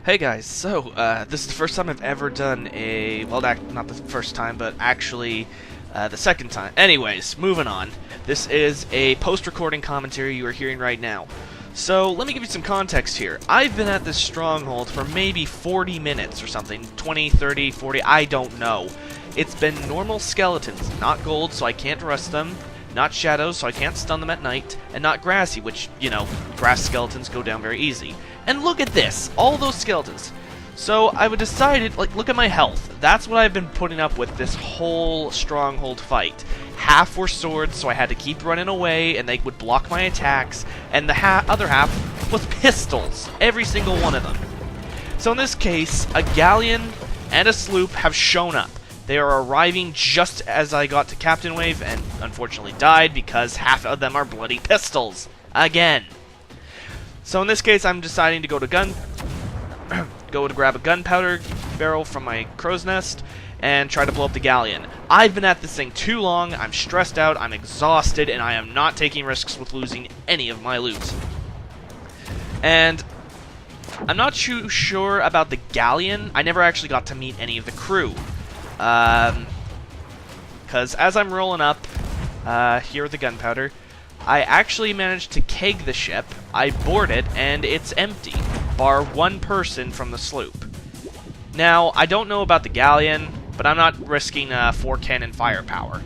Hey guys, so this is the first time I've ever done a, well, not the first time, but actually the second time. Anyways, moving on. This is a post-recording commentary you are hearing right now. So let me give you some context here. I've been at this stronghold for maybe 40 minutes or something, 20, 30, 40, I don't know. It's been normal skeletons, not gold, so I can't rust them, not shadows, so I can't stun them at night, and not grassy, which, you know, grass skeletons go down very easy. And look at this! All those skeletons! So I would decided, like, look at my health. That's what I've been putting up with this whole stronghold fight. Half were swords, so I had to keep running away, and they would block my attacks, and the other half was pistols. Every single one of them. So in this case, a Galleon and a Sloop have shown up. They are arriving just as I got to Captain Wave, and unfortunately died because half of them are bloody pistols. Again. So in this case, I'm deciding to go to grab a gunpowder barrel from my crow's nest and try to blow up the Galleon. I've been at this thing too long, I'm stressed out, I'm exhausted, and I am not taking risks with losing any of my loot. And I'm not too sure about the Galleon. I never actually got to meet any of the crew. Because as I'm rolling up here with the gunpowder, I actually managed to keg the ship, I board it, and it's empty, bar one person from the sloop. Now, I don't know about the Galleon, but I'm not risking 4 cannon firepower.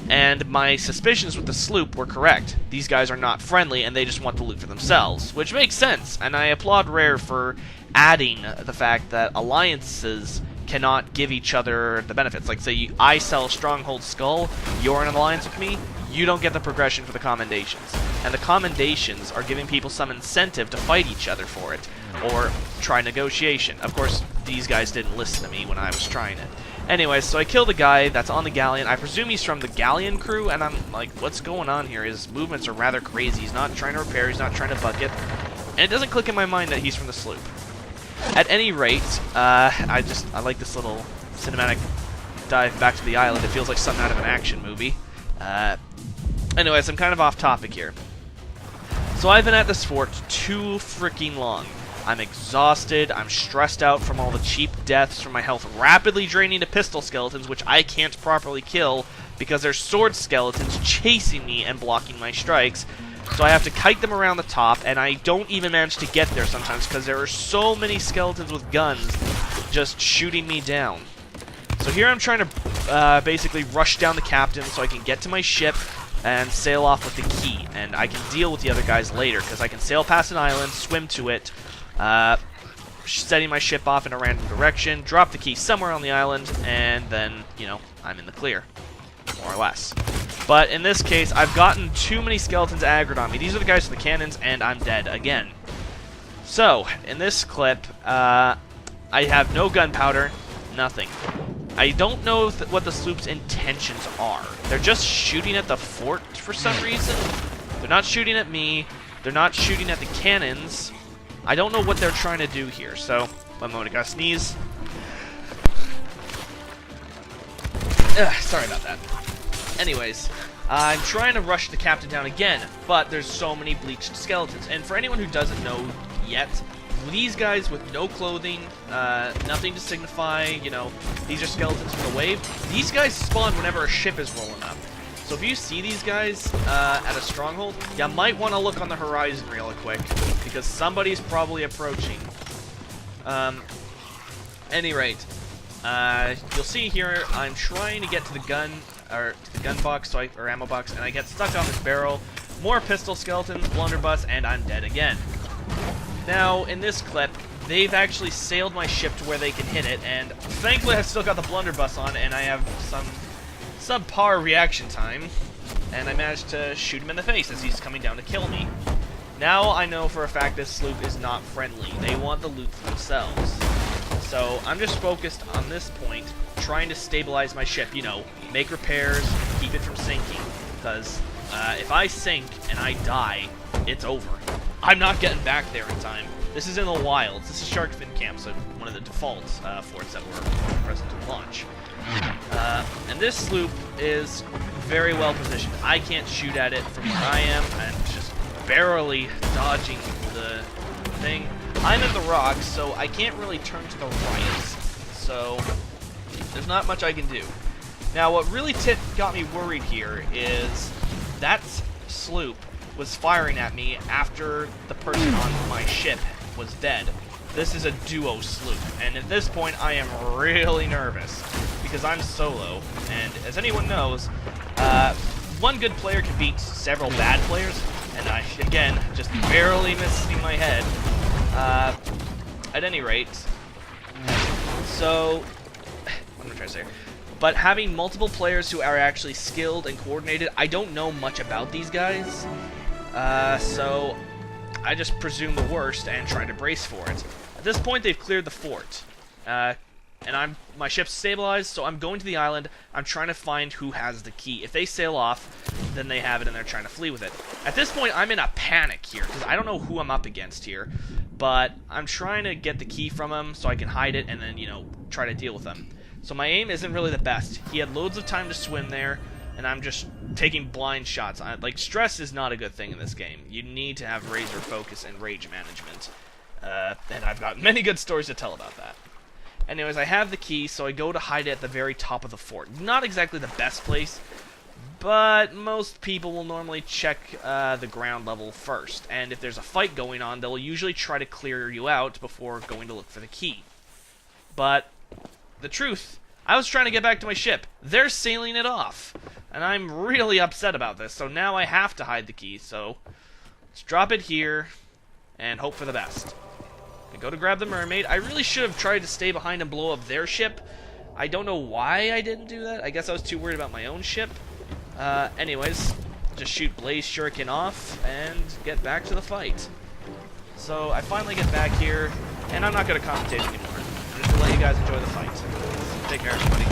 And my suspicions with the sloop were correct. These guys are not friendly, and they just want the loot for themselves, which makes sense, and I applaud Rare for adding the fact that alliances cannot give each other the benefits. Like, say, I sell Stronghold Skull, you're in an alliance with me, you don't get the progression for the commendations. And the commendations are giving people some incentive to fight each other for it, or try negotiation. Of course, these guys didn't listen to me when I was trying it. Anyways, so I killed a guy that's on the Galleon. I presume he's from the Galleon crew, and I'm like, what's going on here? His movements are rather crazy. He's not trying to repair, he's not trying to bucket. And it doesn't click in my mind that he's from the sloop. At any rate, I like this little cinematic dive back to the island. It feels like something out of an action movie. Anyways, I'm kind of off topic here. So I've been at this fort too freaking long. I'm exhausted, I'm stressed out from all the cheap deaths from my health rapidly draining to pistol skeletons, which I can't properly kill because there's sword skeletons chasing me and blocking my strikes. So I have to kite them around the top, and I don't even manage to get there sometimes because there are so many skeletons with guns just shooting me down. So here I'm trying to basically rush down the captain so I can get to my ship and sail off with the key, and I can deal with the other guys later because I can sail past an island, swim to it, setting my ship off in a random direction, drop the key somewhere on the island, and then, you know, I'm in the clear, more or less. But in this case, I've gotten too many skeletons aggroed on me. These are the guys with the cannons, and I'm dead again. So, in this clip, I have no gunpowder, nothing. I don't know what the sloop's intentions are. They're just shooting at the fort for some reason. They're not shooting at me. They're not shooting at the cannons. I don't know what they're trying to do here. So, one moment, I gotta sneeze. Sorry about that. Anyways, I'm trying to rush the captain down again, but there's so many bleached skeletons. And for anyone who doesn't know yet, these guys with no clothing, nothing to signify, you know, these are skeletons from the wave. These guys spawn whenever a ship is rolling up. So if you see these guys at a stronghold, you might want to look on the horizon real quick, because somebody's probably approaching. Any rate, you'll see here, I'm trying to get to the gun, or to the gun box, or ammo box, and I get stuck on this barrel. More pistol skeletons, blunderbuss, and I'm dead again. Now, in this clip, they've actually sailed my ship to where they can hit it, and thankfully I've still got the blunderbuss on, and I have some subpar reaction time, and I managed to shoot him in the face as he's coming down to kill me. Now I know for a fact this sloop is not friendly. They want the loot for themselves. So I'm just focused on this point, trying to stabilize my ship, you know, make repairs, keep it from sinking, because if I sink and I die, it's over. I'm not getting back there in time. This is in the wilds. This is Sharkfin Camp, so one of the default forts that were present at launch. And this sloop is very well positioned. I can't shoot at it from where I am. I'm just barely dodging the thing. I'm in the rocks, so I can't really turn to the right. So there's not much I can do. Now, what really got me worried here is that Sloop was firing at me after the person on my ship was dead. This is a duo Sloop, and at this point I am really nervous because I'm solo, and as anyone knows, one good player can beat several bad players, and I, again, just barely missing my head. At any rate, so, what am I trying to say? But having multiple players who are actually skilled and coordinated, I don't know much about these guys, so I just presume the worst and try to brace for it. At this point, they've cleared the fort, and my ship's stabilized, so I'm going to the island. I'm trying to find who has the key. If they sail off, then they have it and they're trying to flee with it. At this point, I'm in a panic here, because I don't know who I'm up against here, but I'm trying to get the key from him so I can hide it and then, you know, try to deal with them. So my aim isn't really the best. He had loads of time to swim there, and I'm just taking blind shots. Like, stress is not a good thing in this game. You need to have razor focus and rage management. And I've got many good stories to tell about that. Anyways, I have the key, so I go to hide it at the very top of the fort. Not exactly the best place, but most people will normally check the ground level first. And if there's a fight going on, they'll usually try to clear you out before going to look for the key. But the truth, I was trying to get back to my ship. They're sailing it off. And I'm really upset about this, so now I have to hide the key. So let's drop it here and hope for the best. I go to grab the mermaid. I really should have tried to stay behind and blow up their ship. I don't know why I didn't do that. I guess I was too worried about my own ship. Anyways, just shoot Blaze Shuriken off and get back to the fight. So I finally get back here, and I'm not going to commentate anymore. I'm just going to let you guys enjoy the fight. Take care, everybody.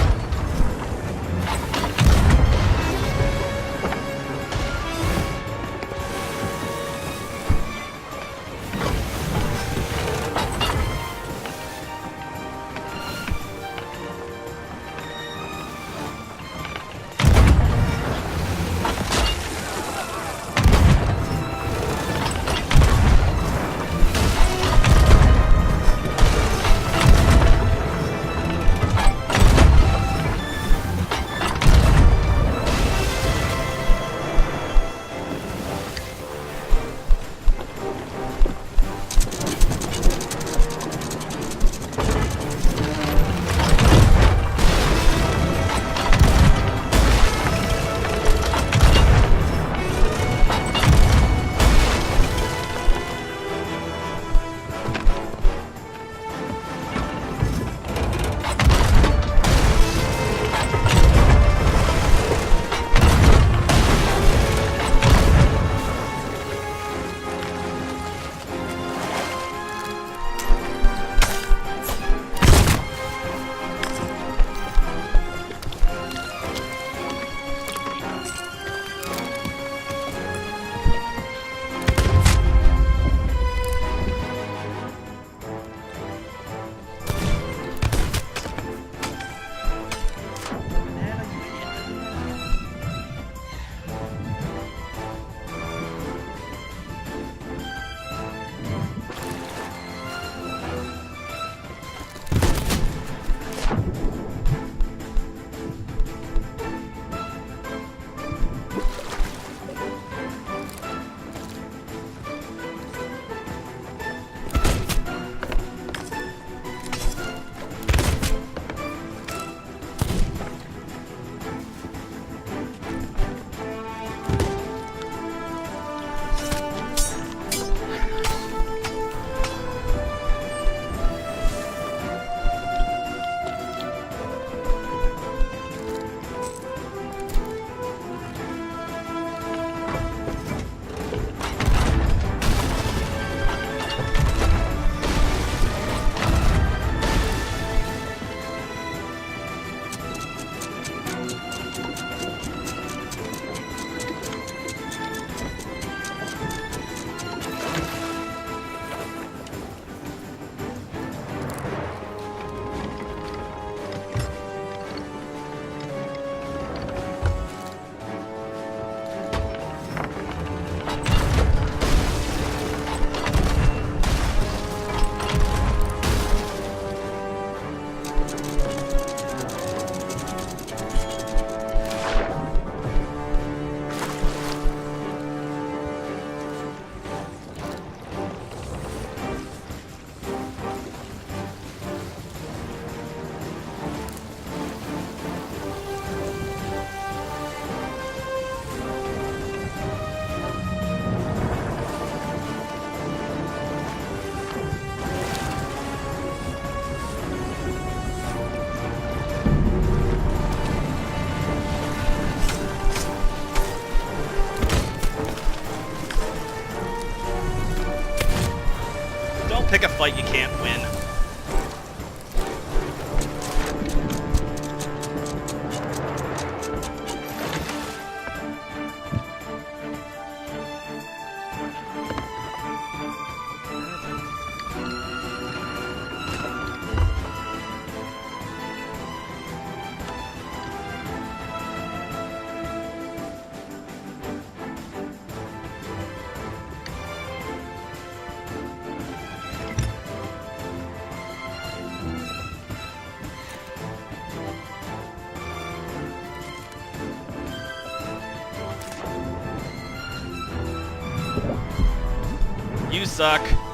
You suck.